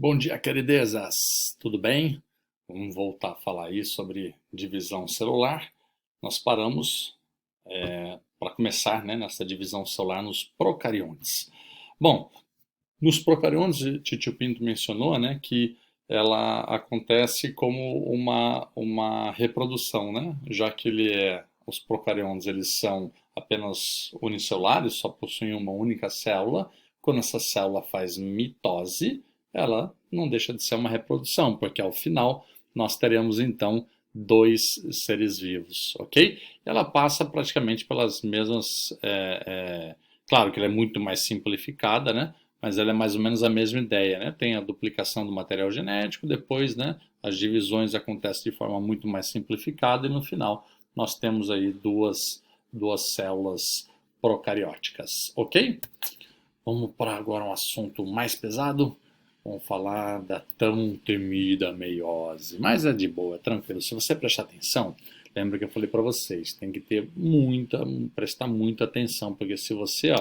Bom dia, queridezas! Tudo bem? Vamos voltar a falar aí sobre divisão celular. Nós paramos para começar, né, nessa divisão celular nos procariontes. Bom, nos procariontes, o Titio Pinto mencionou, né, que ela acontece como uma reprodução, né, já que os procariontes eles são apenas unicelulares, só possuem uma única célula. Quando essa célula faz mitose, ela não deixa de ser uma reprodução, porque ao final nós teremos então dois seres vivos, ok? Ela passa praticamente pelas mesmas. Claro que ela é muito mais simplificada, né? Mas ela é mais ou menos a mesma ideia, né? Tem a duplicação do material genético, depois, né, as divisões acontecem de forma muito mais simplificada e no final nós temos aí duas células procarióticas, ok? Vamos para agora um assunto mais pesado. Vamos falar da tão temida meiose. Mas é de boa, é tranquilo. Se você prestar atenção, lembra que eu falei para vocês, tem que prestar muita atenção, porque se você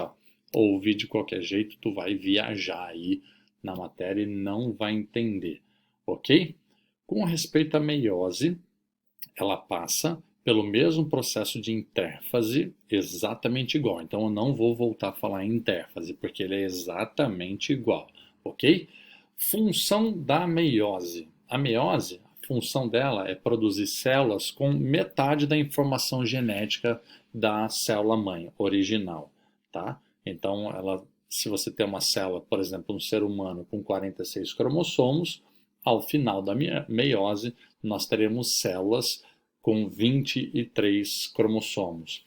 ouvir de qualquer jeito, tu vai viajar aí na matéria e não vai entender, ok? Com respeito à meiose, ela passa pelo mesmo processo de intérfase, exatamente igual. Então eu não vou voltar a falar em intérfase, porque ele é exatamente igual, ok? Função da meiose. A meiose, a função dela é produzir células com metade da informação genética da célula-mãe original, tá? Então, se você tem uma célula, por exemplo, um ser humano com 46 cromossomos, ao final da meiose, nós teremos células com 23 cromossomos.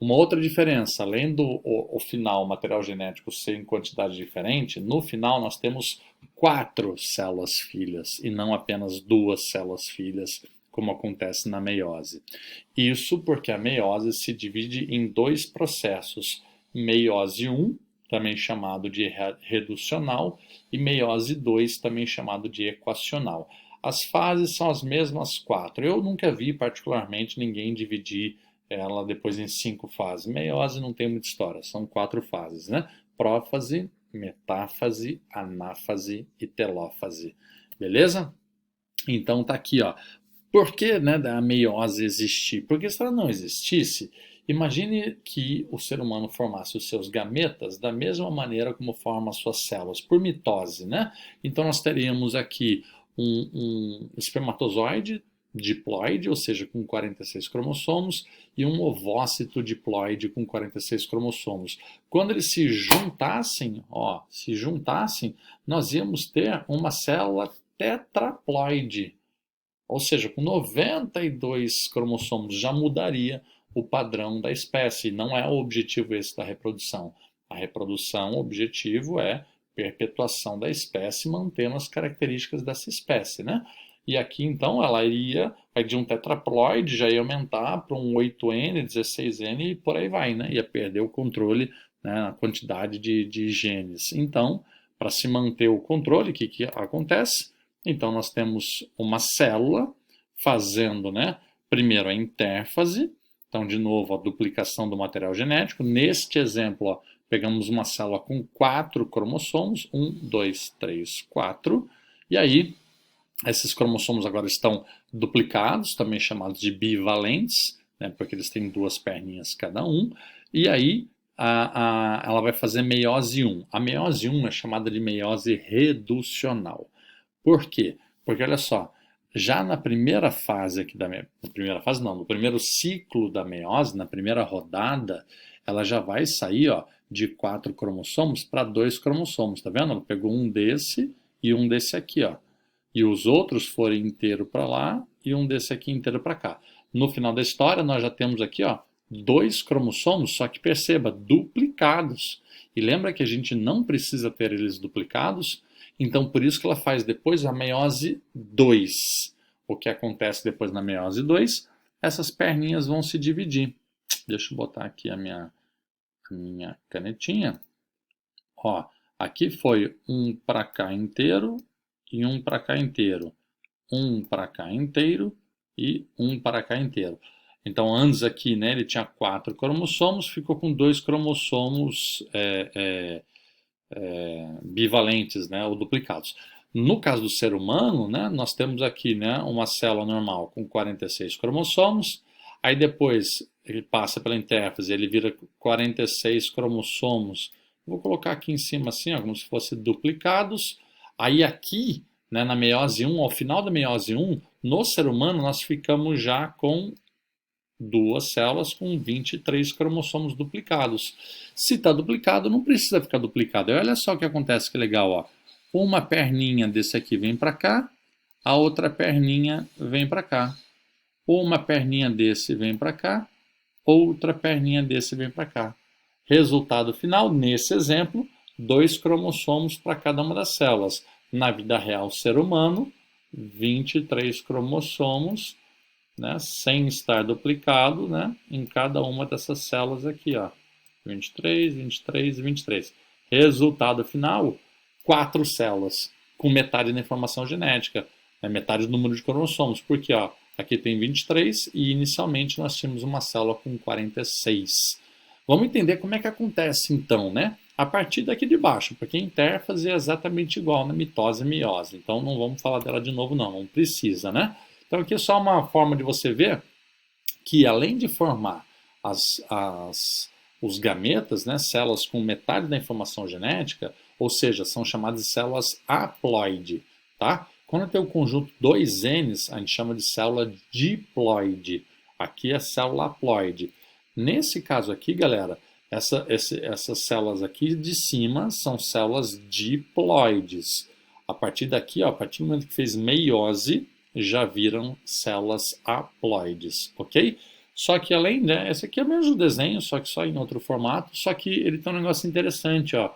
Uma outra diferença, além do o final, o material genético ser em quantidade diferente, no final nós temos 4 células filhas e não apenas 2 células filhas, como acontece na meiose. Isso porque a meiose se divide em dois processos, meiose 1, também chamado de reducional, e meiose 2, também chamado de equacional. As fases são as mesmas 4. Eu nunca vi particularmente ninguém dividir ela depois em 5 fases. Meiose não tem muita história, são 4 fases, né? Prófase, metáfase, anáfase e telófase. Beleza? Então tá aqui, ó. Por que, né, a meiose existir? Porque se ela não existisse, imagine que o ser humano formasse os seus gametas da mesma maneira como forma as suas células, por mitose, né? Então nós teríamos aqui um espermatozoide diploide, ou seja, com 46 cromossomos, e um ovócito diploide com 46 cromossomos. Quando eles se juntassem, nós íamos ter uma célula tetraploide, ou seja, com 92 cromossomos já mudaria o padrão da espécie. Não é o objetivo esse da reprodução. A reprodução, o objetivo é perpetuação da espécie, mantendo as características dessa espécie, né? E aqui, então, ela vai de um tetraploide, já ia aumentar para um 8N, 16N e por aí vai, né? Ia perder o controle, né, a quantidade de genes. Então, para se manter o controle, o que acontece? Então, nós temos uma célula fazendo, né, primeiro a intérfase, então, de novo, a duplicação do material genético. Neste exemplo, ó, pegamos uma célula com 4 cromossomos, 1, 2, 3, 4, e aí esses cromossomos agora estão duplicados, também chamados de bivalentes, né, porque eles têm 2 perninhas cada um, e aí ela vai fazer meiose 1. A meiose 1 é chamada de meiose reducional. Por quê? Porque olha só, já na primeira fase aqui no primeiro ciclo da meiose, na primeira rodada, ela já vai sair, ó, de 4 cromossomos para 2 cromossomos, tá vendo? Ela pegou um desse e um desse aqui, ó. E os outros foram inteiro para lá e um desse aqui inteiro para cá. No final da história, nós já temos aqui, ó, 2 cromossomos, só que perceba, duplicados. E lembra que a gente não precisa ter eles duplicados? Então, por isso que ela faz depois a meiose 2. O que acontece depois na meiose 2? Essas perninhas vão se dividir. Deixa eu botar aqui a minha canetinha. Ó, aqui foi um para cá inteiro e um para cá inteiro. Um para cá inteiro e um para cá inteiro. Então, antes aqui, né, ele tinha 4 cromossomos, ficou com 2 cromossomos bivalentes, né, ou duplicados. No caso do ser humano, né, nós temos aqui, né, uma célula normal com 46 cromossomos, aí depois ele passa pela intérfase, ele vira 46 cromossomos. Vou colocar aqui em cima assim, ó, como se fosse duplicados. Aí aqui, né, na meiose 1, ao final da meiose 1, no ser humano nós ficamos já com duas células com 23 cromossomos duplicados. Se está duplicado, não precisa ficar duplicado. E olha só o que acontece, que legal, ó. Uma perninha desse aqui vem para cá, a outra perninha vem para cá. Uma perninha desse vem para cá, outra perninha desse vem para cá. Resultado final, nesse exemplo, 2 cromossomos para cada uma das células. Na vida real, ser humano, 23 cromossomos, né, sem estar duplicado, né, em cada uma dessas células aqui, ó. 23, 23 e 23. Resultado final, 4 células, com metade da informação genética, né, metade do número de cromossomos, porque ó, aqui tem 23 e inicialmente nós tínhamos uma célula com 46. Vamos entender como é que acontece então, né? A partir daqui de baixo, porque a intérfase é exatamente igual na mitose e meiose, então não vamos falar dela de novo não precisa, né? Então aqui é só uma forma de você ver que além de formar os gametas, né, células com metade da informação genética, ou seja, são chamadas de células haploide, tá? Quando tem o conjunto 2Ns, a gente chama de célula diploide. Aqui é célula haploide. Nesse caso aqui, galera, essas células aqui de cima são células diploides. A partir daqui, ó, a partir do momento que fez meiose, já viram células haploides, ok? Só que além, né, esse aqui é o mesmo desenho, só que só em outro formato, só que ele tem um negócio interessante, ó.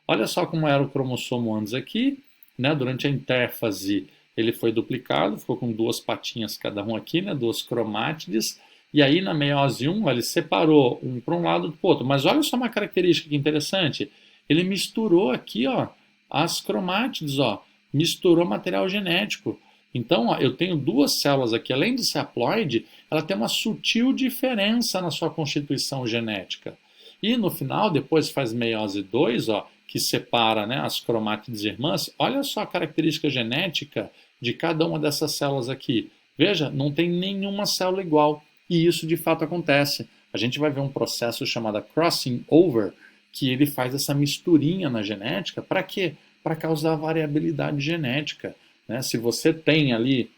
Olha só como era o cromossomo antes aqui, né, durante a intérfase ele foi duplicado, ficou com 2 patinhas cada um aqui, né, 2 cromátides, e aí na meiose 1 ele separou um para um lado e para o outro. Mas olha só uma característica que interessante, ele misturou aqui, ó, as cromátides, ó, misturou material genético. Então, ó, eu tenho 2 células aqui, além de ser haploide, ela tem uma sutil diferença na sua constituição genética. E no final, depois faz meiose 2, ó, que separa, né, as cromátides irmãs. Olha só a característica genética de cada uma dessas células aqui. Veja, não tem nenhuma célula igual. E isso de fato acontece. A gente vai ver um processo chamado crossing over, que ele faz essa misturinha na genética. Para quê? Para causar variabilidade genética. Né? Se você tem ali,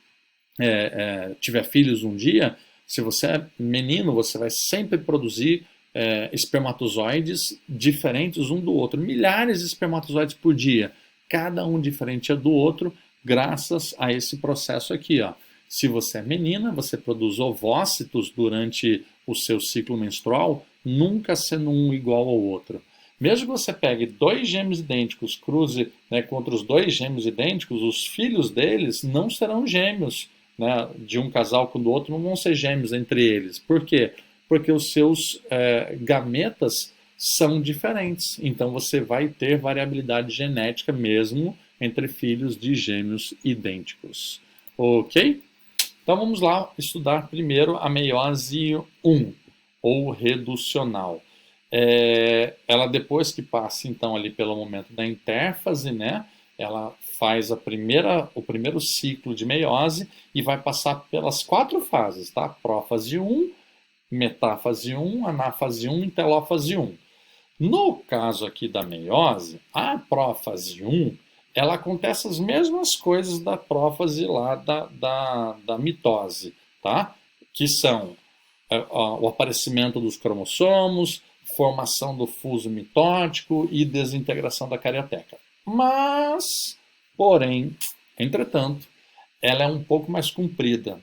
tiver filhos um dia, se você é menino, você vai sempre produzir espermatozoides diferentes um do outro. Milhares de espermatozoides por dia, cada um diferente do outro, graças a esse processo aqui, ó. Se você é menina, você produz ovócitos durante o seu ciclo menstrual, nunca sendo um igual ao outro. Mesmo que você pegue 2 gêmeos idênticos, cruze, né, contra os 2 gêmeos idênticos, os filhos deles não serão gêmeos, né, de um casal com o do outro, não vão ser gêmeos entre eles. Por quê? Porque os seus gametas são diferentes. Então você vai ter variabilidade genética mesmo entre filhos de gêmeos idênticos. Ok? Então vamos lá estudar primeiro a meiose 1, ou reducional. Ela depois que passa então ali pelo momento da intérfase, né, ela faz o primeiro ciclo de meiose e vai passar pelas 4 fases, tá? Prófase 1, metáfase 1, anáfase 1 e telófase 1. No caso aqui da meiose, a prófase 1, ela acontece as mesmas coisas da prófase lá da mitose, tá? Que são o aparecimento dos cromossomos, formação do fuso mitótico e desintegração da carioteca. Mas, porém, entretanto, ela é um pouco mais comprida.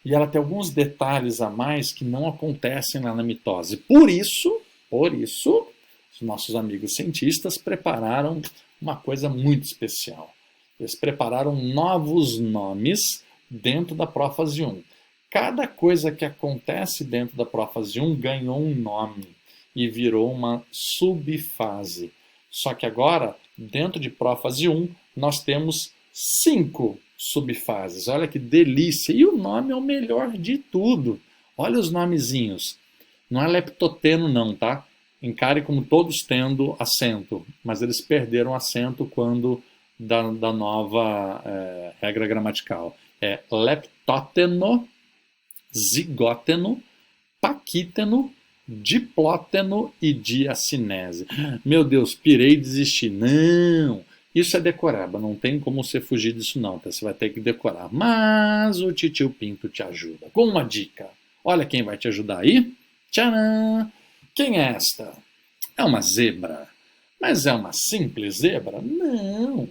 E ela tem alguns detalhes a mais que não acontecem lá na mitose. Por isso, os nossos amigos cientistas prepararam uma coisa muito especial. Eles prepararam novos nomes dentro da prófase 1. Cada coisa que acontece dentro da prófase 1 ganhou um nome e virou uma subfase. Só que agora, dentro de prófase 1, nós temos 5 subfases. Olha que delícia! E o nome é o melhor de tudo. Olha os nomezinhos. Não é leptoteno não, tá? Encare como todos tendo acento, mas eles perderam acento quando da nova regra gramatical. É leptóteno, zigóteno, paquíteno, diplóteno e diacinese. Meu Deus, pirei e desisti. Não! Isso é decoreba, não tem como você fugir disso não, tá? Você vai ter que decorar. Mas o Titio Pinto te ajuda com uma dica. Olha quem vai te ajudar aí. Tcharam! Quem é esta? É uma zebra. Mas é uma simples zebra? Não.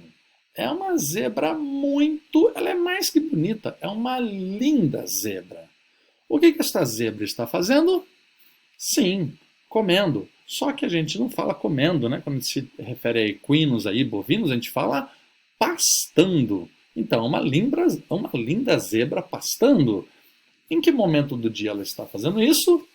É uma zebra muito... Ela é mais que bonita. É uma linda zebra. O que esta zebra está fazendo? Sim, comendo. Só que a gente não fala comendo, né? Quando se refere a equinos aí, bovinos, a gente fala pastando. Então, uma linda zebra pastando. Em que momento do dia ela está fazendo isso?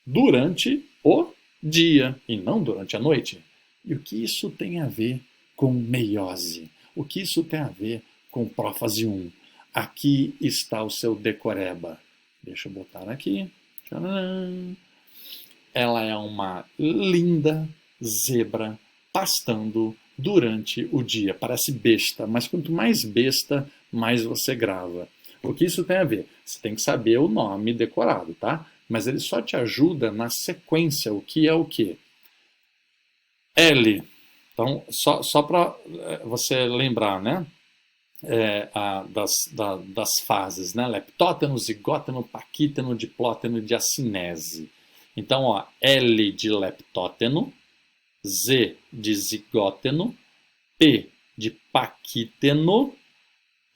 Durante o dia e não durante a noite. E o que isso tem a ver com meiose? O que isso tem a ver com prófase 1? Aqui está o seu decoreba. Deixa eu botar aqui. Tcharam! Ela é uma linda zebra pastando durante o dia. Parece besta, mas quanto mais besta, mais você grava. O que isso tem a ver? Você tem que saber o nome decorado, tá? Mas ele só te ajuda na sequência. O que é o quê? L. Então, só para você lembrar, né? Das fases, né? Leptóteno, zigóteno, paquíteno, diplóteno e diacinese. Então, ó, L de leptóteno, Z de zigóteno, P de paquíteno,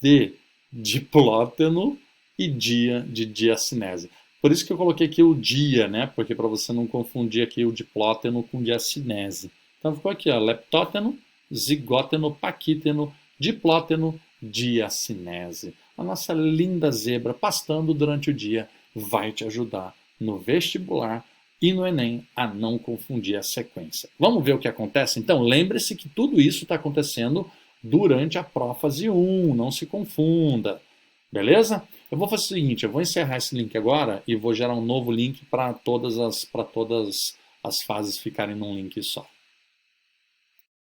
D de plóteno e dia de diacinese. Por isso que eu coloquei aqui o dia, né? Porque para você não confundir aqui o diplóteno com diacinese. Então ficou aqui, ó, leptóteno, zigóteno, paquíteno, diplóteno, diacinese. A nossa linda zebra pastando durante o dia vai te ajudar no vestibular e no Enem a não confundir a sequência. Vamos ver o que acontece? Então, lembre-se que tudo isso está acontecendo durante a prófase 1, não se confunda. Beleza? Eu vou fazer o seguinte, eu vou encerrar esse link agora e vou gerar um novo link para todas as fases ficarem num link só.